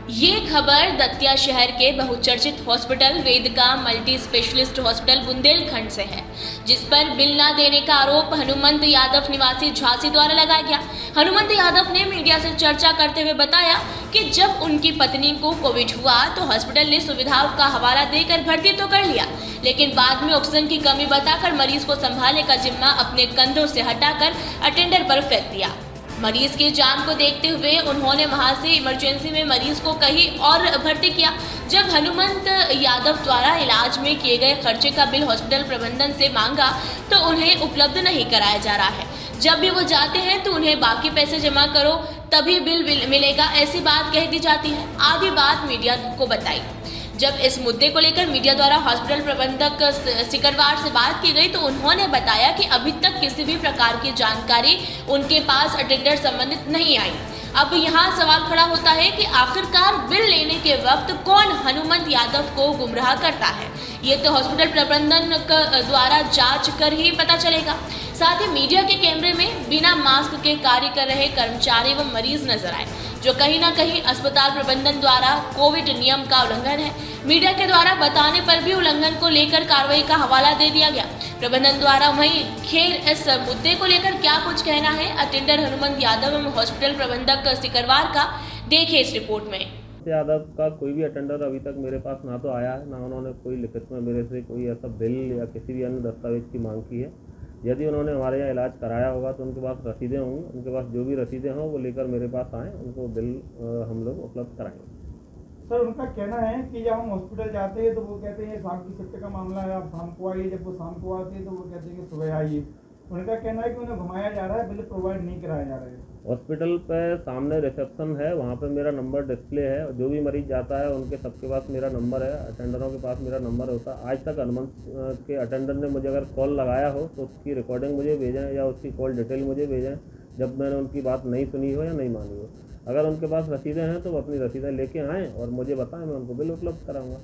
ये खबर दतिया शहर के बहुचर्चित हॉस्पिटल वेदिका मल्टी स्पेशलिस्ट हॉस्पिटल बुंदेलखंड से है, जिस पर बिल न देने का आरोप हनुमंत यादव निवासी झांसी द्वारा लगाया गया। हनुमंत यादव ने मीडिया से चर्चा करते हुए बताया कि जब उनकी पत्नी को कोविड हुआ तो हॉस्पिटल ने सुविधाओं का हवाला देकर भर्ती तो कर लिया, लेकिन बाद में ऑक्सीजन की कमी बताकर मरीज को संभालने का जिम्मा अपने कंधों से हटाकर अटेंडर पर फेंक दिया। मरीज की जान को देखते हुए उन्होंने वहां से इमरजेंसी में मरीज को कहीं और भर्ती किया। जब हनुमंत यादव द्वारा इलाज में किए गए खर्चे का बिल हॉस्पिटल प्रबंधन से मांगा तो उन्हें उपलब्ध नहीं कराया जा रहा है। जब भी वो जाते हैं तो उन्हें बाकी पैसे जमा करो तभी बिल मिलेगा, ऐसी बात कह दी जाती है। आधी बात मीडिया को बताई। जब इस मुद्दे को लेकर मीडिया द्वारा हॉस्पिटल प्रबंधक सिकरवार से बात की गई तो उन्होंने बताया कि अभी तक किसी भी प्रकार की जानकारी उनके पास अटेंडर संबंधित नहीं आई। अब यहाँ सवाल खड़ा होता है कि आखिरकार बिल लेने के वक्त कौन हनुमंत यादव को गुमराह करता है। ये तो हॉस्पिटल प्रबंधन द्वारा जांच कर ही पता चलेगा। साथ ही मीडिया के कैमरे में बिना मास्क के कार्य कर रहे कर्मचारी व मरीज नजर आए, जो कहीं ना कहीं अस्पताल प्रबंधन द्वारा कोविड नियम का उल्लंघन है। मीडिया के द्वारा बताने पर भी उल्लंघन को लेकर कार्रवाई का हवाला दे दिया गया प्रबंधन द्वारा। वहीं खैर इस मुद्दे को लेकर क्या कुछ कहना है अटेंडर हनुमंत यादव एवं हॉस्पिटल प्रबंधक सिकरवार का, देखिए इस रिपोर्ट में। यादव का कोई भी अटेंडर अभी तक मेरे पास ना तो आया है, ना उन्होंने कोई लिखित में मेरे से कोई ऐसा बिल या किसी भी अन्य दस्तावेज की मांग की है। यदि उन्होंने हमारे यहाँ इलाज कराया होगा तो उनके पास रसीदें होंगी, उनके पास जो भी रसीदें हों वो लेकर मेरे पास आएँ, उनको बिल हम लोग उपलब्ध कराएंगे। सर, उनका कहना है कि जब हम हॉस्पिटल जाते हैं तो वो कहते हैं शाम की शिफ्ट का मामला है, आप शाम को आइए। जब वो शाम को आते हैं तो वो कहते हैं कि सुबह आइए। उनका कहना है कि उन्हें घुमाया जा रहा है, बिल प्रोवाइड नहीं कराया जा रहा है। हॉस्पिटल पे सामने रिसेप्शन है, वहाँ पे मेरा नंबर डिस्प्ले है। जो भी मरीज जाता है उनके सबके पास मेरा नंबर है, अटेंडरों के पास मेरा नंबर होता है। आज तक हनुमंत के अटेंडर ने मुझे अगर कॉल लगाया हो तो उसकी रिकॉर्डिंग मुझे भेजें या उसकी कॉल डिटेल मुझे भेजें, जब मैंने उनकी बात नहीं सुनी हो या नहीं मानी हो। अगर उनके पास रसीदें हैं तो वो अपनी रसीदें लेके आएँ और मुझे बताएं, मैं उनको बिल उपलब्ध कराऊँगा।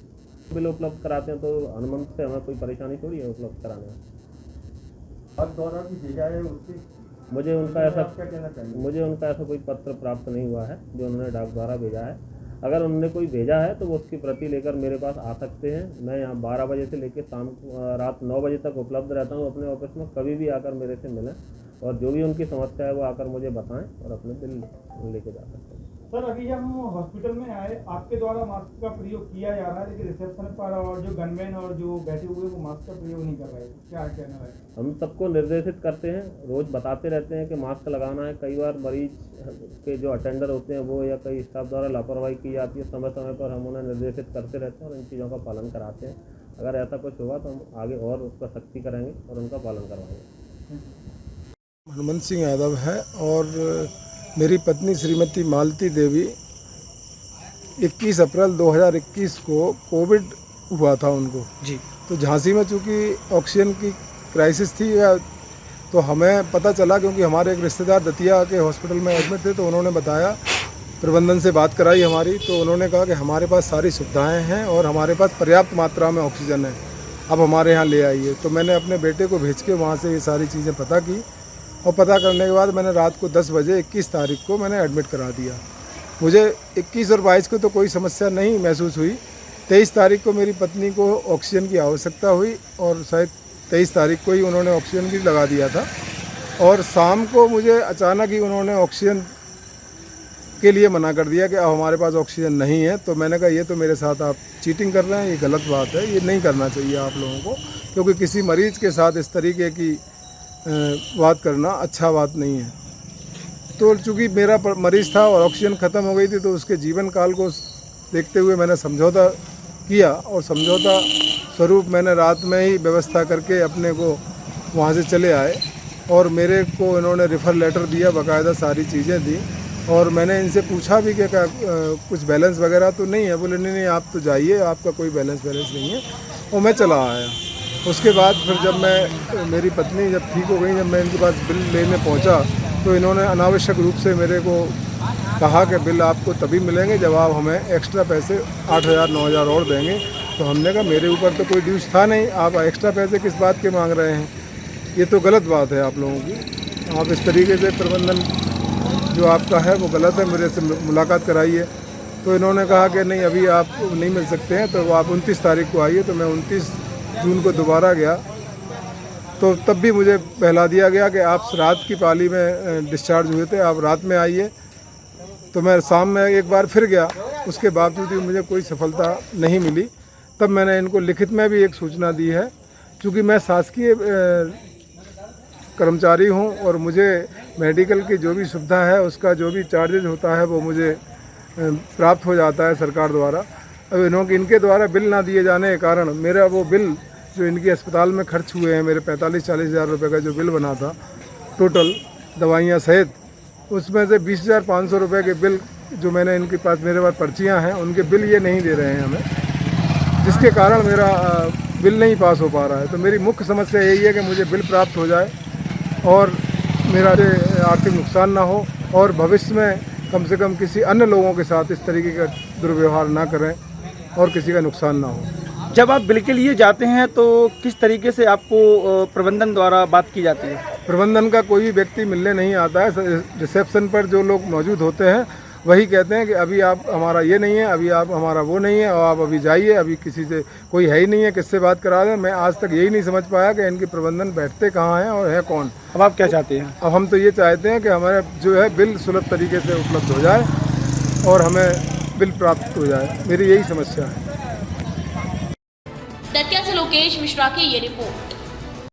बिल उपलब्ध कराते हैं तो हनुमंत से हमें कोई परेशानी थोड़ी है उपलब्ध कराने में। अब द्वारा भी भेजा है उसकी, मुझे उनका ऐसा कोई पत्र प्राप्त नहीं हुआ है जो उन्होंने डाक द्वारा भेजा है। अगर उन्होंने कोई भेजा है तो वो उसकी प्रति लेकर मेरे पास आ सकते हैं। मैं यहाँ 12 बजे से लेकर रात 9 बजे तक उपलब्ध रहता हूँ अपने ऑफिस में। कभी भी आकर मेरे से मिलें और जो भी उनकी समस्या है वो आकर मुझे बताएं और अपने बिल लेके जा सकते हैं। सर, अभी जब हम हॉस्पिटल में आए आपके द्वारा मास्क का प्रयोग किया जा रहा है, लेकिन रिसेप्शन पर और जो गनमैन और जो बैठे हुए वो मास्क का प्रयोग नहीं कर रहे हैं, क्या कहना है? हम सबको निर्देशित करते हैं, रोज़ बताते रहते हैं कि मास्क लगाना है। कई बार मरीज के जो अटेंडर होते हैं वो या कई स्टाफ द्वारा लापरवाही की जाती है, समय समय पर हम उन्हें निर्देशित करते रहते हैं और इन चीज़ों का पालन कराते हैं। अगर ऐसा कुछ होगा तो हम आगे और उस पर सख्ती करेंगे और उनका पालन करवाएंगे। हनुमंत सिंह यादव है और मेरी पत्नी श्रीमती मालती देवी 21 अप्रैल 2021 को कोविड हुआ था उनको जी। तो झांसी में चूँकि ऑक्सीजन की क्राइसिस थी तो हमें पता चला, क्योंकि हमारे एक रिश्तेदार दतिया के हॉस्पिटल में एडमिट थे, तो उन्होंने बताया, प्रबंधन से बात कराई हमारी, तो उन्होंने कहा कि हमारे पास सारी सुविधाएं हैं और हमारे पास पर्याप्त मात्रा में ऑक्सीजन है, अब हमारे यहाँ ले आइए। तो मैंने अपने बेटे को भेज के वहाँ से ये सारी चीज़ें पता की और पता करने के बाद मैंने रात को 10 बजे 21 तारीख को मैंने एडमिट करा दिया। मुझे 21 और 22 को तो कोई समस्या नहीं महसूस हुई। 23 तारीख को मेरी पत्नी को ऑक्सीजन की आवश्यकता हुई और शायद 23 तारीख को ही उन्होंने ऑक्सीजन भी लगा दिया था। और शाम को मुझे अचानक ही उन्होंने ऑक्सीजन के लिए मना कर दिया कि अब हमारे पास ऑक्सीजन नहीं है। तो मैंने कहा ये तो मेरे साथ आप चीटिंग कर रहे हैं, ये गलत बात है, ये नहीं करना चाहिए आप लोगों को, क्योंकि किसी मरीज़ के साथ इस तरीके की बात करना अच्छा बात नहीं है। तो चूँकि मेरा मरीज़ था और ऑक्सीजन ख़त्म हो गई थी तो उसके जीवन काल को देखते हुए मैंने समझौता किया और समझौता स्वरूप मैंने रात में ही व्यवस्था करके अपने को वहाँ से चले आए और मेरे को इन्होंने रेफर लेटर दिया, बाकायदा सारी चीज़ें दी। और मैंने इनसे पूछा भी कि कुछ बैलेंस वगैरह तो नहीं है। बोले नहीं आप तो जाइए, आपका कोई बैलेंस नहीं है। और मैं चला आया। उसके बाद फिर जब मेरी पत्नी जब ठीक हो गई, जब मैं इनके पास बिल लेने पहुंचा तो इन्होंने अनावश्यक रूप से मेरे को कहा कि बिल आपको तभी मिलेंगे जब आप हमें एक्स्ट्रा पैसे 8,000 9,000 और देंगे। तो हमने कहा मेरे ऊपर तो कोई ड्यूज था नहीं, आप एक्स्ट्रा पैसे किस बात के मांग रहे हैं? ये तो गलत बात है आप लोगों की। आप इस तरीके से प्रबंधन जो आपका है वो गलत है, मेरे से मुलाकात कराइए। तो इन्होंने कहा कि नहीं अभी आप नहीं मिल सकते हैं, तो आप 29 तारीख को आइए। तो मैं 29 जून को दोबारा गया, तो तब भी मुझे बहला दिया गया कि आप रात की पाली में डिस्चार्ज हुए थे, आप रात में आइए। तो मैं शाम में एक बार फिर गया, उसके बावजूद भी मुझे कोई सफलता नहीं मिली। तब मैंने इनको लिखित में भी एक सूचना दी है, क्योंकि मैं शासकीय कर्मचारी हूं और मुझे मेडिकल की जो भी सुविधा है उसका जो भी चार्जेज होता है वो मुझे प्राप्त हो जाता है सरकार द्वारा। अब इनके द्वारा बिल ना दिए जाने के कारण मेरा वो बिल जो इनकी अस्पताल में खर्च हुए हैं, मेरे 45-40 हज़ार रुपये का जो बिल बना था टोटल दवाइयाँ सहित, उसमें से 20,500 रुपये के बिल जो मैंने इनके पास मेरे पास पर्चियाँ हैं उनके बिल ये नहीं दे रहे हैं हमें, जिसके कारण मेरा बिल नहीं पास हो पा रहा है। तो मेरी मुख्य समस्या यही है कि मुझे बिल प्राप्त हो जाए और मेरा आर्थिक नुकसान ना हो, और भविष्य में कम से कम किसी अन्य लोगों के साथ इस तरीके का दुर्व्यवहार ना करें और किसी का नुकसान ना हो। जब आप बिल के लिए जाते हैं तो किस तरीके से आपको प्रबंधन द्वारा बात की जाती है? प्रबंधन का कोई भी व्यक्ति मिलने नहीं आता है। रिसेप्शन पर जो लोग मौजूद होते हैं वही कहते हैं कि अभी आप हमारा ये नहीं है, अभी आप हमारा वो नहीं है, और आप अभी जाइए, अभी किसी से कोई है ही नहीं है, किससे बात करा दें। मैं आज तक यही नहीं समझ पाया कि इनके प्रबंधन बैठते कहाँ हैं और है कौन। अब आप क्या चाहते हैं? अब हम तो ये चाहते हैं कि हमारा जो है बिल सुलभ तरीके से उपलब्ध हो जाए और हमें बिल प्राप्त हो जाए, मेरी यही समस्या है। दतिया से लोकेश मिश्रा की ये रिपोर्ट।